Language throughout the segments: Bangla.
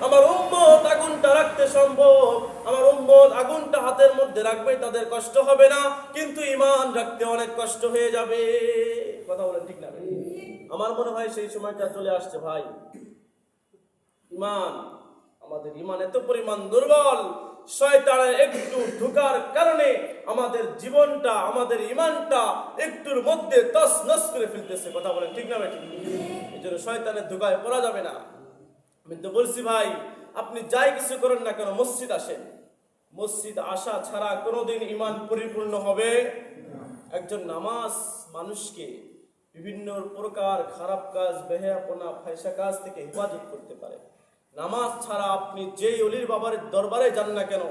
আমার উম্মত আগুনটা রাখতে সম্ভব, আমার উম্মত আগুনটা হাতের মধ্যে রাখবে, তাদের কষ্ট হবে না, কিন্তু ঈমান রাখতে অনেক কষ্ট হয়ে যাবে। কথা বলেন ঠিক না? আমার মনে হয় সেই সময়টা চলে আসছে ভাই। ঈমান, আমাদের ঈমান এত পরিমাণ দুর্বল, শয়তানের একটু ঢোকার কারণে আমাদের জীবনটা, আমাদের ঈমানটা একটুর মধ্যে তছনছ করে ফেলতেছে। কথা বলেন ঠিক না? ঠিক। এই জন্য শয়তানের ধোঁকায় পড়া যাবে না। আমি তো বলছি ভাই, আপনি যাই কিছু করেন না কেন, মসজিদ আসেন। মসজিদ আসা ছাড়া কোনোদিন ঈমান পরিপূর্ণ হবে। একজন নামাজ মানুষকে বিভিন্ন প্রকার খারাপ কাজ, বেহায়াপনা, ফায়সা কাজ থেকে হেফাজত করতে পারে। নামাজ ছাড়া আপনি যেই অলির বাবার দরবারে যান না কেন,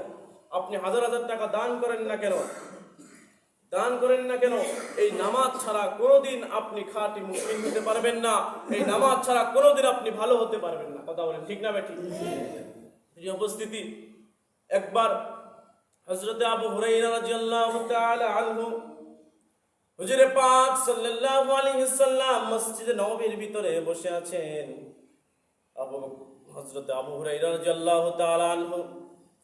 আপনি হাজার হাজার টাকা দান করেন না কেন, এই নামাজ ছাড়া কোনোদিন আপনি খাঁটি মুসলিম হতে পারবেন না। এই নামাজ ছাড়া কোনোদিন আপনি ভালো হতে পারবেন না। কথা বলেন ঠিক না বেঠিক? এই উপস্থিতি, একবার হযরতে আবু হুরায়রা রাদিয়াল্লাহু তাআলা আনহু, হুজুরে পাক সাল্লাল্লাহু আলাইহি সাল্লাম মসজিদে নববীর ভিতরে বসে আছেন। হযরতে আবু হুরায়রা রাদিয়াল্লাহু তাআলা আনহু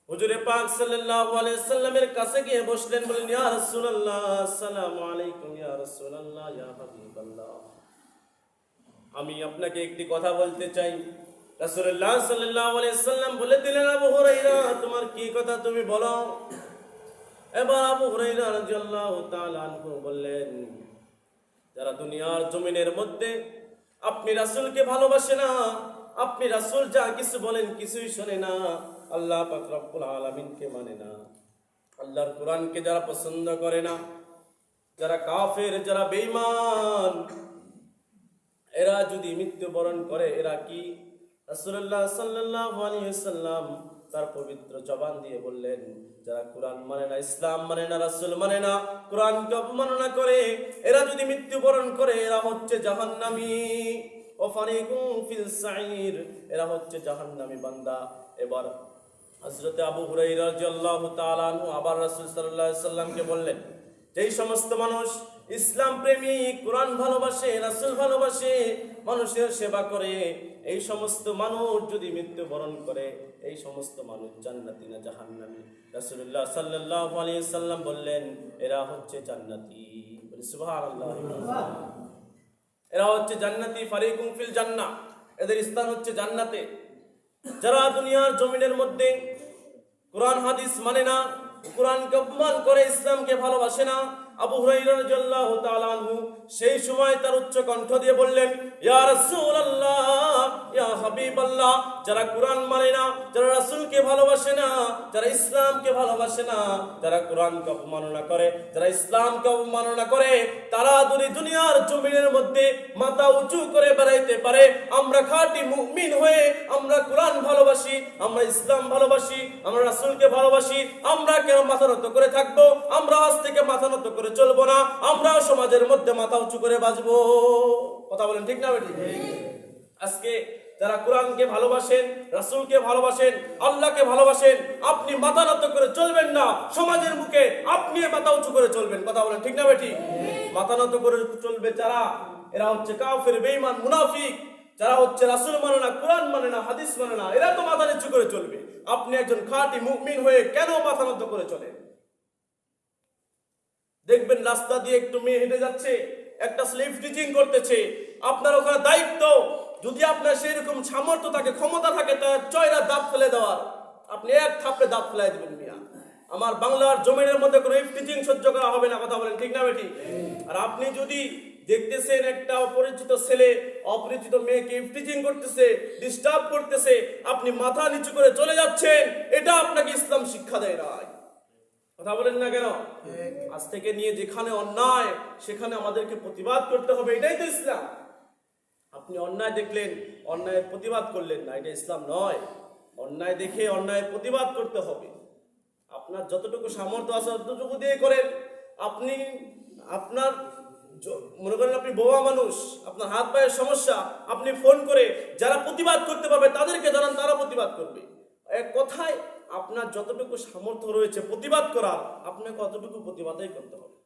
হুজুরে পাক সাল্লাল্লাহু আলাইহি সাল্লামের কাছে গিয়ে বসলেন, বলেন, ইয়া রাসূলুল্লাহ, আসসালামু আলাইকুম। ইয়া রাসূলুল্লাহ, ইয়া হাবিবাল্লাহ, আমি আপনাকে একটি কথা বলতে চাই। রাসূলুল্লাহ সাল্লাল্লাহু আলাইহি সাল্লাম বলে দিলেন, আবু হুরায়রা, তোমার কি কথা তুমি বলো। এবার আবু হুরায়রা রাদিয়াল্লাহু তাআলা আনহু বললেন, যারা দুনিয়ার জমিনের মধ্যে আপনি রাসূলকে ভালোবাসে না, আপনি রাসূল যা কিছু বলেন কিছুই শোনে না, আল্লাহ পাক রব্বুল আলামিনকে মানে না, আল্লাহর কোরআনকে যারা পছন্দ করে না, যারা কাফের, যারা বেঈমান, এরা যদি মৃত্যুবরণ করে, এরা কি? রাসূলুল্লাহ সাল্লাল্লাহু আলাইহি সাল্লাম তার পবিত্র জবান দিয়ে বললেন, যারা কোরআন মানে না, ইসলাম মানে না, রাসূল মানে না, কোরআনকে অবমাননা করে, এরা যদি মৃত্যুবরণ করে, এরা হচ্ছে জাহান্নামী। ও ফারিকুম ফিল সাঈর, এরা হচ্ছে জাহান্নামী বান্দা। এবার হযরতে আবু হুরায়রা রাদিয়াল্লাহু তাআলা আনহু আবার রাসূল সাল্লাল্লাহু আলাইহি সাল্লামকে বললেন, যেই সমস্ত মানুষ ইসলাম প্রেমী, কোরআন ভালোবাসে, রাসূল ভালোবাসে, মানুষের সেবা করে, এই সমস্ত মানুষ যদি মৃত্যুবরণ করে, এই সমস্ত মানুষ জান্নাতি না জাহান্নামী? রাসূলুল্লাহ সাল্লাল্লাহু আলাইহি সাল্লাম বললেন, এরা হচ্ছে জান্নাতি। বলি সুবহানাল্লাহ। এরা হচ্ছে জান্নাতি, ফারিকুম ফিল জান্নাহ, এদের স্থান হচ্ছে জান্নাতে। যারা দুনিয়ার জমিনের মধ্যে কোরআন হাদিস মানে না, কোরআনকে অপমান করে, ইসলামকে ভালোবাসে না, আবু হুরায়রা রাদিয়াল্লাহু তাআলা আনহু সেই সময় তার উচ্চ কণ্ঠ দিয়ে বললেন, ইয়া রাসূলুল্লাহ, ইয়া হাবিবাল্লাহ, যারা কোরআন মানে না, যারা রাসূলকে ভালোবাসে না, যারা ইসলামকে ভালোবাসে না, যারা কোরআনকে অপমাননা করে, যারা ইসলামকে অপমাননা করে, তারা যদি দুনিয়ার জমিনের মধ্যে মাথা উঁচু করে বেড়াইতে পারে, আমরা খাঁটি মুমিন হয়ে, আমরা কোরআন ভালোবাসি, আমরা ইসলাম ভালোবাসি, আমরা রাসূলকে ভালোবাসি, আমরা কেন মাথা নত করে থাকবো? আমরা আজ থেকে মাথা নত করে চলবো না, আমরা সমাজের মধ্যে মাথা উঁচু করে বাঁচবো। কথা বলেন ঠিক না বেঠিক? আজকে যারা কোরআনকে ভালোবাসেন, রাসূলকে ভালোবাসেন, আল্লাহকে ভালোবাসেন, আপনি মাথা নত করে চলবেন না, সমাজের মুখে আপনি মাথা উঁচু করে চলবেন। কথা বলেন ঠিক না বেঠিক? মাথা নত করে চলবে যারা, এরা হচ্ছে কাফের, বেঈমান, মুনাফিক। যারা হচ্ছে রাসূল মানে না, কোরআন মানে না, হাদিস মানে না, এরা তো মাথা নিচু করে চলবে। আপনি একজন খাঁটি মুমিন হয়ে কেন মাথা নত করে চলেন? দেখবেন রাস্তা দিয়ে একটু মেয়ে হেঁটে যাচ্ছে, একটা স্লিপ টিচিং করতেছে, আপনার ওখানে দায়িত্ব, যদি আপনার সেই রকম সামর্থ্য থাকে, ক্ষমতা থাকে, তার চয়রা দাঁত ফেলে দেওয়ার, আপনি এক থাপড়ে দাঁত ফেলাই দেবেন। মিয়া, আমার বাংলার জমিনের মধ্যে কোনো টিচিং সহ্য করা হবে না। কথা বলেন ঠিক না বেঠিক? আর আপনি যদি দেখতেছেন একটা অপরিচিত ছেলে অপরিচিত মেয়েকে টিচিং করতেছে, ডিস্টার্ব করতেছে, আপনি মাথা নিচু করে চলে যাচ্ছেন, এটা আপনাকে ইসলাম শিক্ষা দেয় না। কথা বলেন না কেন? আজ থেকে নিয়ে যেখানে অন্যায়, সেখানে আমাদেরকে প্রতিবাদ করতে হবে, এটাই তো ইসলাম। আপনি অন্যায় দেখলেন, অন্যায়ের প্রতিবাদ করলেন না, এটা ইসলাম নয়। অন্যায় দেখে অন্যায়ের প্রতিবাদ করতে হবে। আপনার যতটুকু সামর্থ্য আছে ততটুকু দিয়ে করেন। আপনি আপনার মনে করেন আপনি বোবা মানুষ, আপনার হাত পায়ের সমস্যা, আপনি ফোন করে যারা প্রতিবাদ করতে পারবে তাদেরকে জানান, তারা প্রতিবাদ করবে। এক কথায় আপনার যতটুকু সামর্থ্য রয়েছে প্রতিবাদ করার, আপনাকে অতটুকু প্রতিবাদই করতে হবে।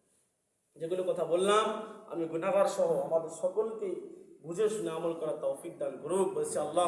যেগুলো কথা বললাম, আমি গুনাহগার সহ আমাদের সকলকে বুঝে শুনে আমল করার তৌফিক দান করুক। বলছি আল্লাহ।